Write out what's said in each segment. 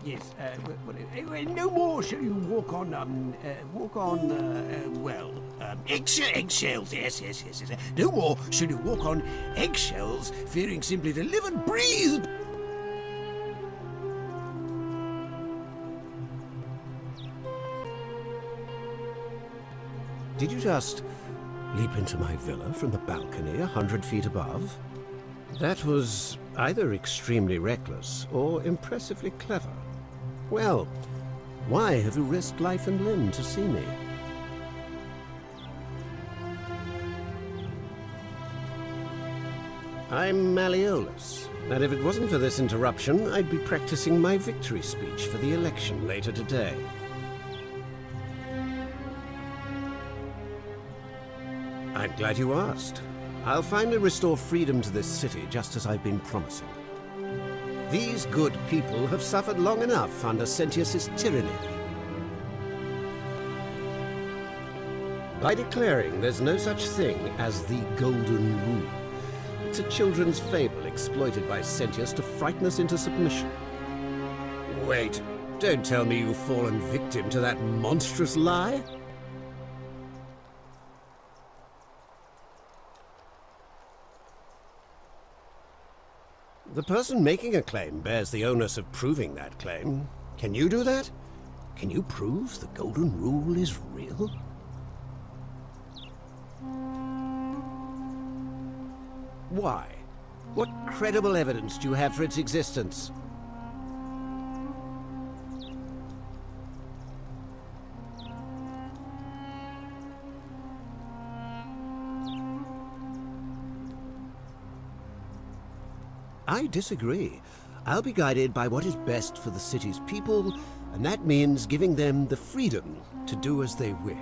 yes, no more shall you walk on, eggshells, yes. No more shall you walk on eggshells, fearing simply to live and breathe. Did you just leap into my villa from the balcony 100 feet above? That was either extremely reckless or impressively clever. Well, why have you risked life and limb to see me? I'm Malleolus, and if it wasn't for this interruption, I'd be practicing my victory speech for the election later today. I'm glad you asked. I'll finally restore freedom to this city, just as I've been promising. These good people have suffered long enough under Sentius's tyranny. By declaring there's no such thing as the Golden Rule, it's a children's fable exploited by Sentius to frighten us into submission. Wait, don't tell me you've fallen victim to that monstrous lie? The person making a claim bears the onus of proving that claim. Can you do that? Can you prove the Golden Rule is real? Why? What credible evidence do you have for its existence? I disagree. I'll be guided by what is best for the city's people, and that means giving them the freedom to do as they wish.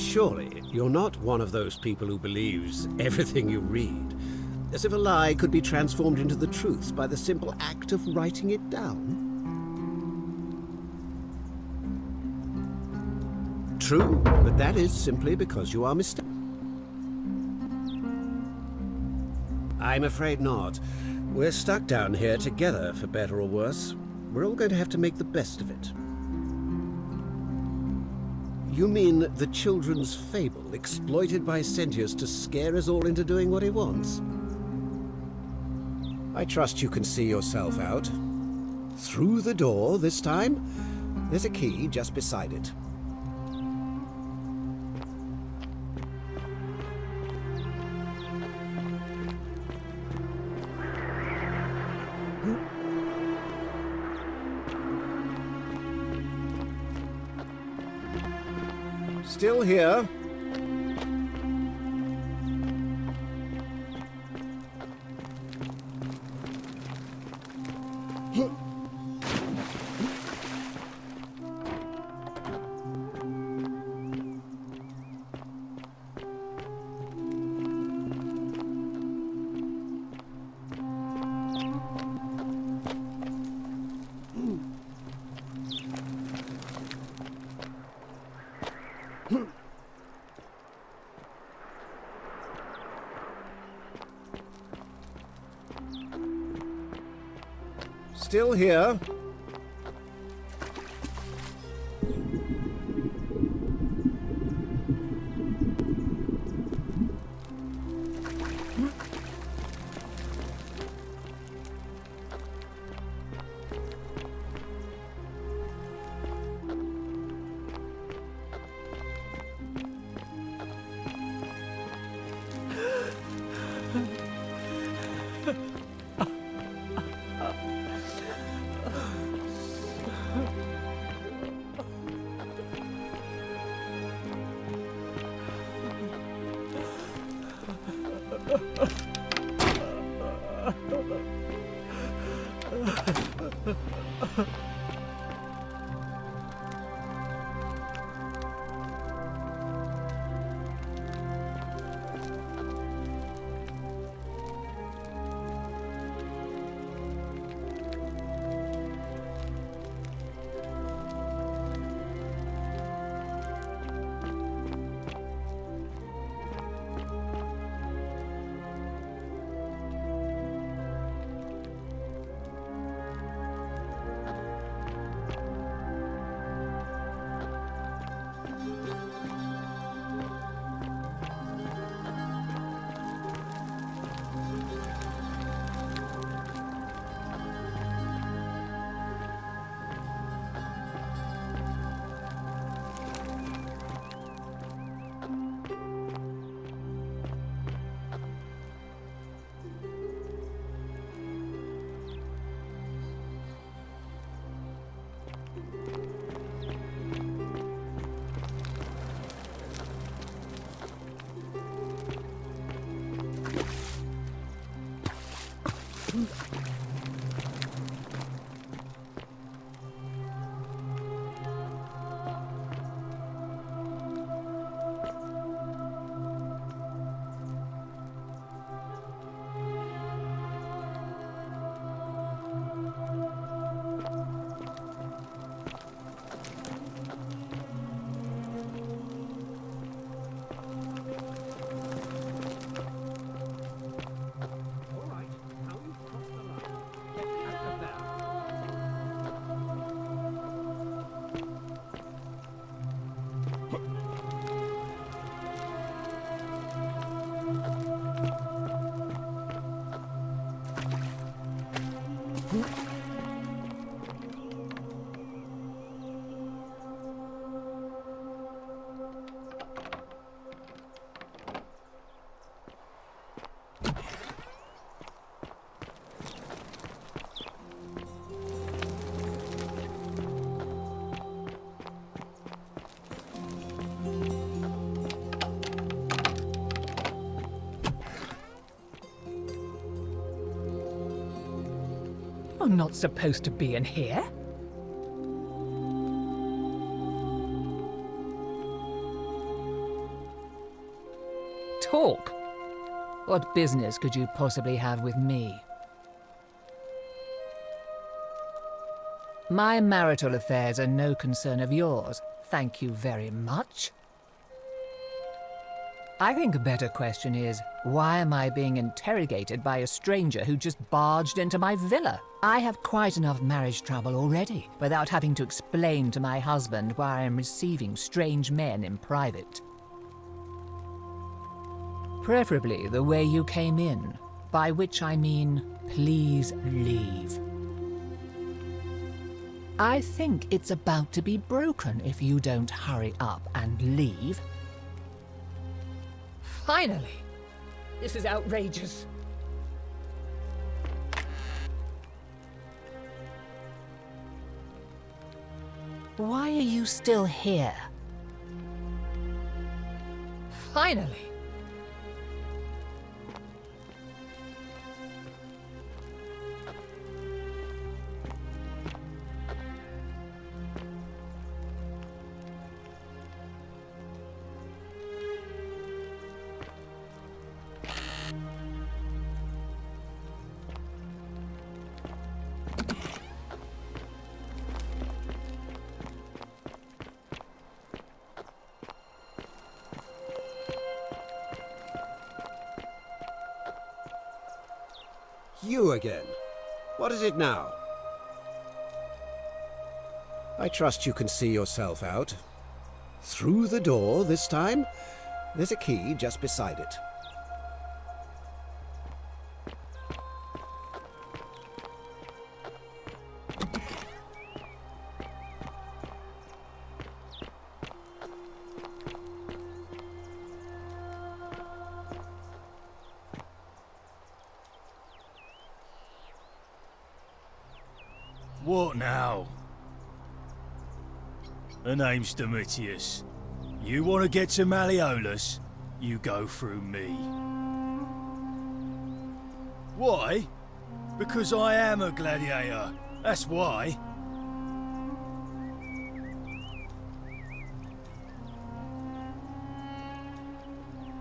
Surely, you're not one of those people who believes everything you read, as if a lie could be transformed into the truth by the simple act of writing it down? True, but that is simply because you are mistaken. I'm afraid not. We're stuck down here together, for better or worse. We're all going to have to make the best of it. You mean the children's fable exploited by Sentius to scare us all into doing what he wants? I trust you can see yourself out. Through the door this time? There's a key just beside it. Still here. Still here. You're not supposed to be in here. Talk. What business could you possibly have with me? My marital affairs are no concern of yours. Thank you very much. I think a better question is, why am I being interrogated by a stranger who just barged into my villa? I have quite enough marriage trouble already, without having to explain to my husband why I am receiving strange men in private. Preferably the way you came in, by which I mean, please leave. I think it's about to be broken if you don't hurry up and leave. Finally! This is outrageous. Why are you still here? Finally! You again. What is it now? I trust you can see yourself out. Through the door this time? There's a key just beside it. What now? The name's Domitius. You want to get to Malleolus? You go through me. Why? Because I am a gladiator. That's why.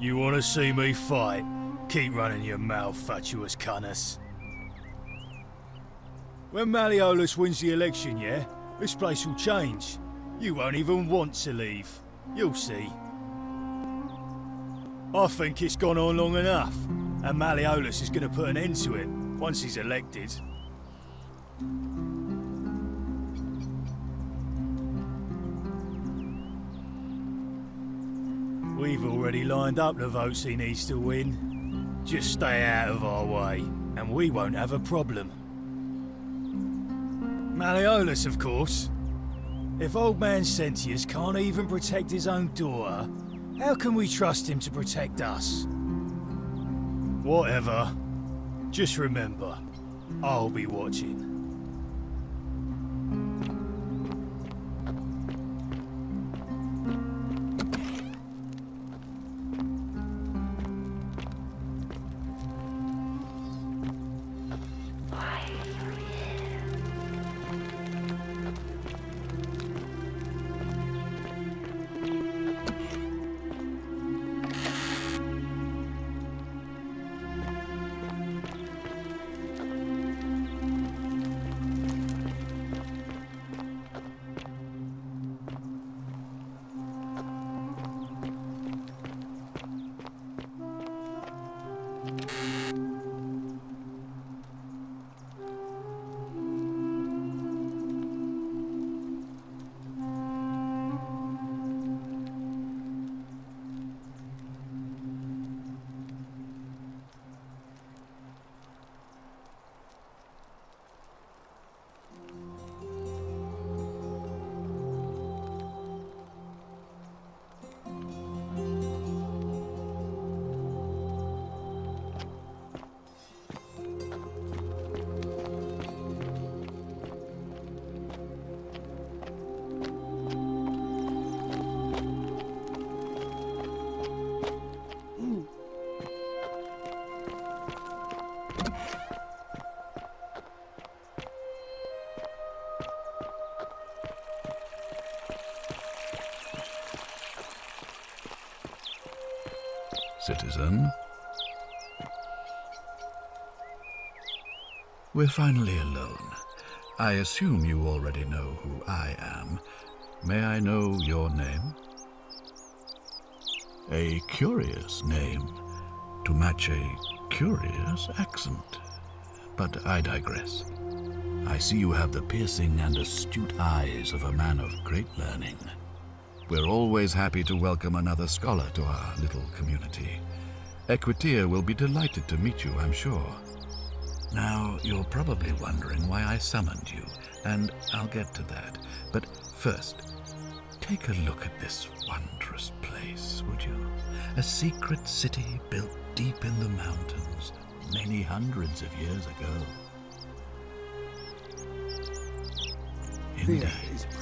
You want to see me fight? Keep running your mouth, fatuous cunners. When Malleolus wins the election, yeah? This place will change. You won't even want to leave. You'll see. I think it's gone on long enough, and Malleolus is going to put an end to it once he's elected. We've already lined up the votes he needs to win. Just stay out of our way, and we won't have a problem. Malleolus, of course. If old man Sentius can't even protect his own daughter, how can we trust him to protect us? Whatever. Just remember, I'll be watching. citizen. We're finally alone. I assume you already know who I am. May I know your name? A curious name to match a curious accent. But I digress. I see you have the piercing and astute eyes of a man of great learning. We're always happy to welcome another scholar to our little community. Equitia will be delighted to meet you, I'm sure. Now, you're probably wondering why I summoned you, and I'll get to that. But first, take a look at this wondrous place, would you? A secret city built deep in the mountains, many hundreds of years ago. Indeed.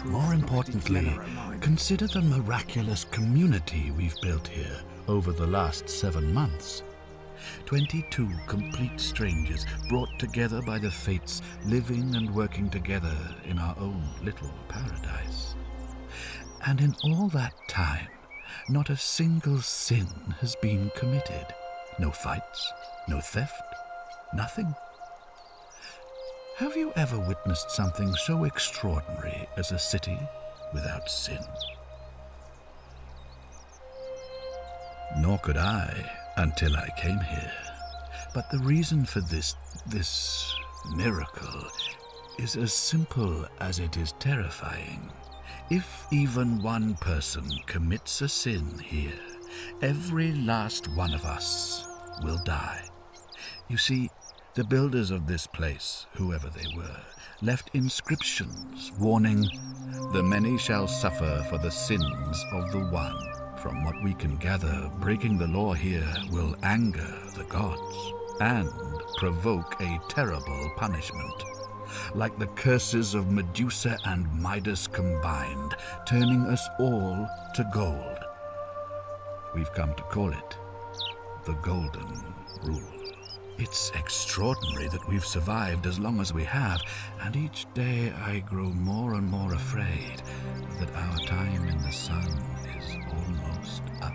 More importantly, consider the miraculous community we've built here over the last 7 months. 22 complete strangers brought together by the fates, living and working together in our own little paradise. And in all that time, not a single sin has been committed. No fights, no theft, nothing. Have you ever witnessed something so extraordinary as a city without sin? Nor could I until I came here. But the reason for this miracle is as simple as it is terrifying. If even one person commits a sin here, every last one of us will die. You see, the builders of this place, whoever they were, left inscriptions warning, "The many shall suffer for the sins of the one." From what we can gather, breaking the law here will anger the gods and provoke a terrible punishment. Like the curses of Medusa and Midas combined, turning us all to gold. We've come to call it the Golden Rule. It's extraordinary that we've survived as long as we have, and each day I grow more and more afraid that our time in the sun is almost up.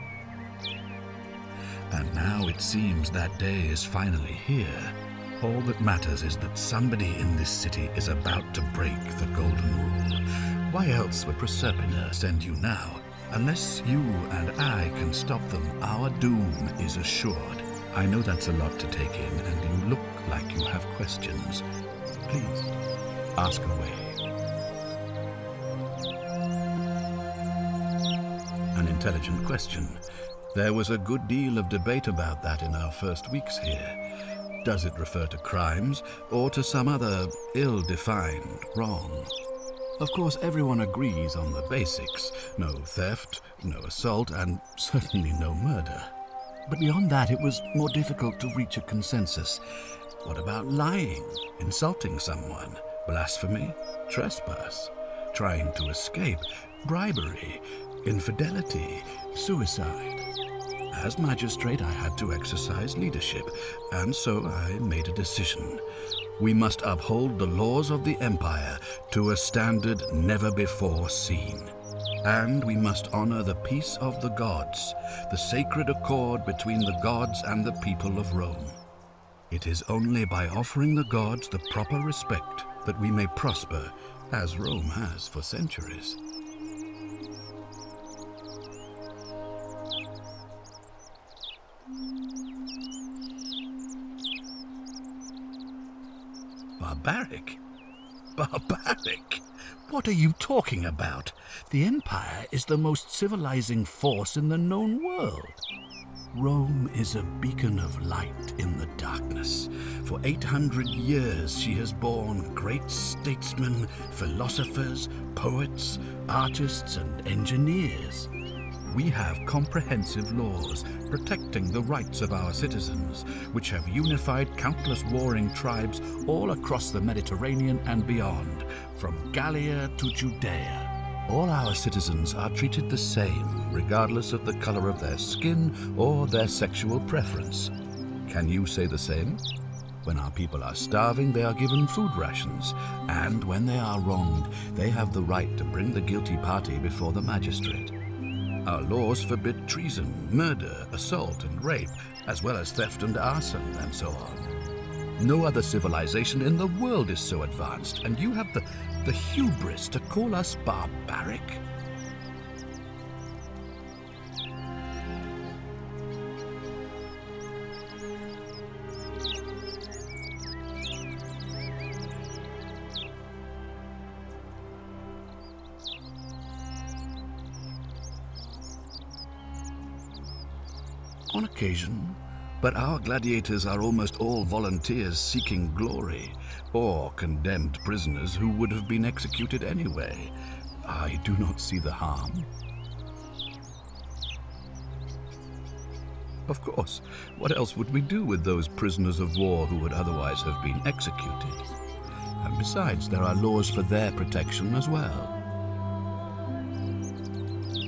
And now it seems that day is finally here. All that matters is that somebody in this city is about to break the Golden Rule. Why else would Proserpina send you now? Unless you and I can stop them, our doom is assured. I know that's a lot to take in, and you look like you have questions. Please, ask away. An intelligent question. There was a good deal of debate about that in our first weeks here. Does it refer to crimes, or to some other ill-defined wrong? Of course, everyone agrees on the basics. No theft, no assault, and certainly no murder. But beyond that, it was more difficult to reach a consensus. What about lying, insulting someone, blasphemy, trespass, trying to escape, bribery, infidelity, suicide? As magistrate, I had to exercise leadership, and so I made a decision. We must uphold the laws of the Empire to a standard never before seen. And we honor the peace of the gods, the sacred accord between the gods and the people of Rome. It is only by offering the gods the proper respect that we may prosper, as Rome has for centuries. Barbaric? Barbaric? What are you talking about? The Empire is the most civilizing force in the known world. Rome is a beacon of light in the darkness. For 800 years she has borne great statesmen, philosophers, poets, artists, and engineers. We have comprehensive laws protecting the rights of our citizens, which have unified countless warring tribes all across the Mediterranean and beyond, from Gallia to Judea. All our citizens are treated the same, regardless of the color of their skin or their sexual preference. Can you say the same? When our people are starving, they are given food rations, and when they are wronged, they have the right to bring the guilty party before the magistrate. Our laws forbid treason, murder, assault, and rape, as well as theft and arson, and so on. No other civilization in the world is so advanced, and you have the hubris to call us barbaric? On occasion, but our gladiators are almost all volunteers seeking glory, or condemned prisoners who would have been executed anyway. I do not see the harm. Of course, what else would we do with those prisoners of war who would otherwise have been executed? And besides, there are laws for their protection as well.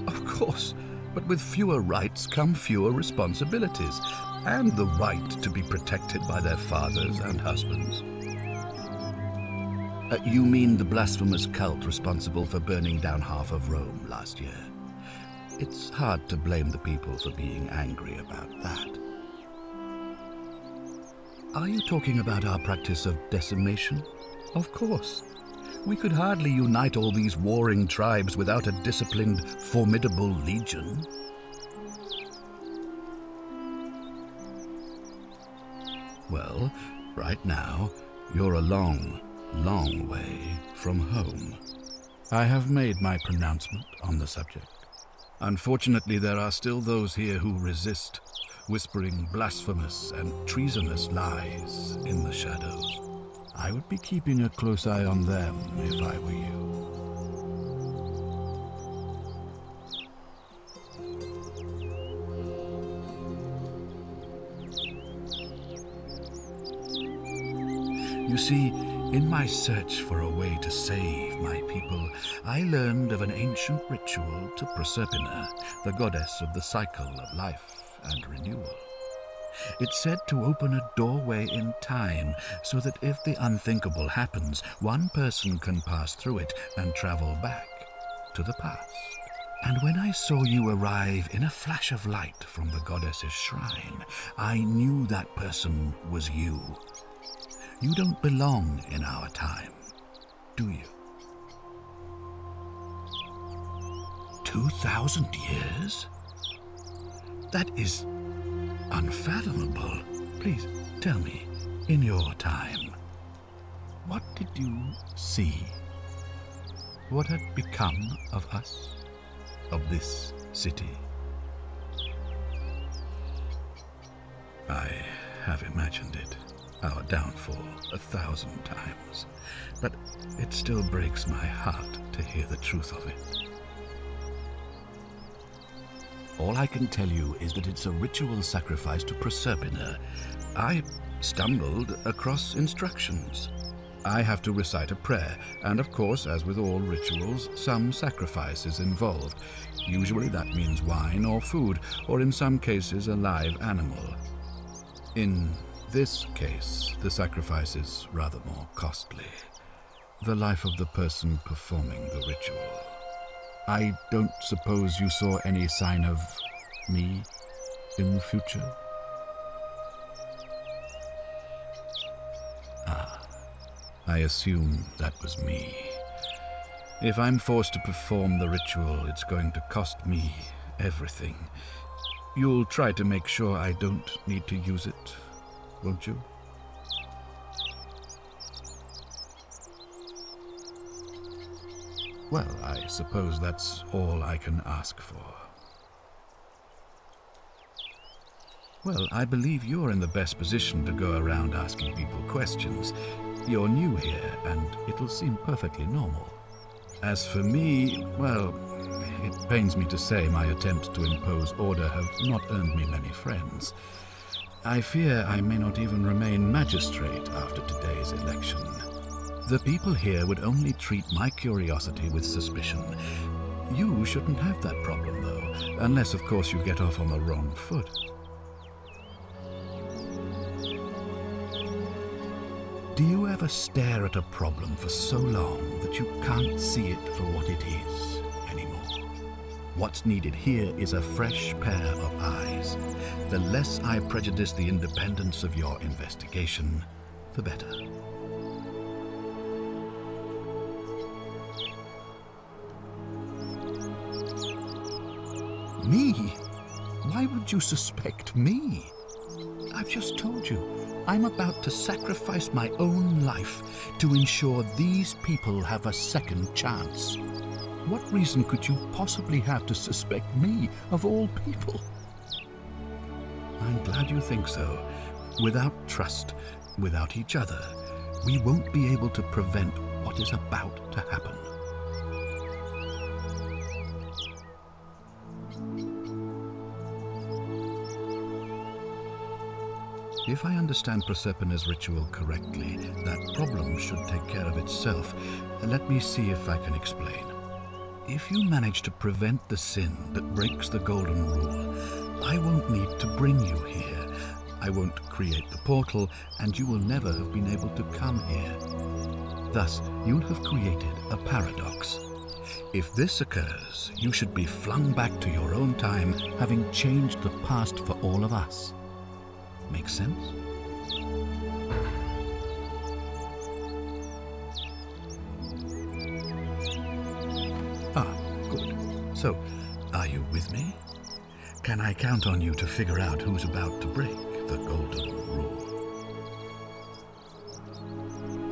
Of course, but with fewer rights come fewer responsibilities, and the right to be protected by their fathers and husbands. You mean the blasphemous cult responsible for burning down half of Rome last year? It's hard to blame the people for being angry about that. Are you talking about our practice of decimation? Of course. We could hardly unite all these warring tribes without a disciplined, formidable legion. Well, right now, you're a long, long way from home. I have made my pronouncement on the subject. Unfortunately, there are still those here who resist, whispering blasphemous and treasonous lies in the shadows. I would be keeping a close eye on them if I were you. You see, in my search for a way to save my people, I learned of an ancient ritual to Proserpina, the goddess of the cycle of life and renewal. It's said to open a doorway in time so that if the unthinkable happens, one person can pass through it and travel back to the past. And when I saw you arrive in a flash of light from the goddess's shrine, I knew that person was you. You don't belong in our time, do you? 2,000 years? That is unfathomable. Please tell me, in your time, what did you see? What had become of us, of this city? I have imagined it, our downfall, 1,000 times, but it still breaks my heart to hear the truth of it. All I can tell you is that it's a ritual sacrifice to Proserpina. I stumbled across instructions. I have to recite a prayer, and of course, as with all rituals, some sacrifice is involved. Usually that means wine or food, or in some cases a live animal. In this case, the sacrifice is rather more costly. The life of the person performing the ritual. I don't suppose you saw any sign of me in the future? Ah, I assume that was me. If I'm forced to perform the ritual, it's going to cost me everything. You'll try to make sure I don't need to use it, won't you? Well, I suppose that's all I can ask for. Well, I believe you're in the best position to go around asking people questions. You're new here, and it'll seem perfectly normal. As for me, well, it pains me to say my attempts to impose order have not earned me many friends. I fear I may not even remain magistrate after today's election. The people here would only treat my curiosity with suspicion. You shouldn't have that problem, though, unless, of course, you get off on the wrong foot. Do you ever stare at a problem for so long that you can't see it for what it is anymore? What's needed here is a fresh pair of eyes. The less I prejudice the independence of your investigation, the better. Me? Why would you suspect me? I've just told you, I'm about to sacrifice my own life to ensure these people have a second chance. What reason could you possibly have to suspect me, of all people? I'm glad you think so. Without trust, without each other, we won't be able to prevent what is about to happen. If I understand Prosperna's ritual correctly, that problem should take care of itself. Let me see if I can explain. If you manage to prevent the sin that breaks the Golden Rule, I won't need to bring you here. I won't create the portal, and you will never have been able to come here. Thus, you'll have created a paradox. If this occurs, you should be flung back to your own time, having changed the past for all of us. Make sense? Ah, good. So, are you with me? Can I count on you to figure out who's about to break the Golden Rule?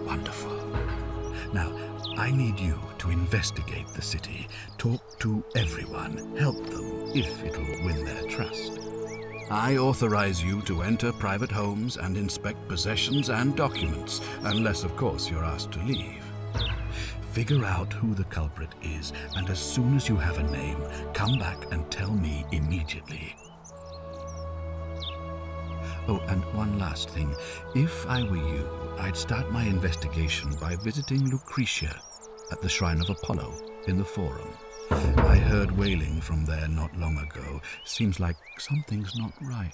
Wonderful. Now, I need you to investigate the city, talk to everyone, help them if it'll win their trust. I authorize you to enter private homes and inspect possessions and documents, unless, of course, you're asked to leave. Figure out who the culprit is, and as soon as you have a name, come back and tell me immediately. Oh, and one last thing. If I were you, I'd start my investigation by visiting Lucretia at the Shrine of Apollo in the Forum. I heard wailing from there not long ago. Seems like something's not right.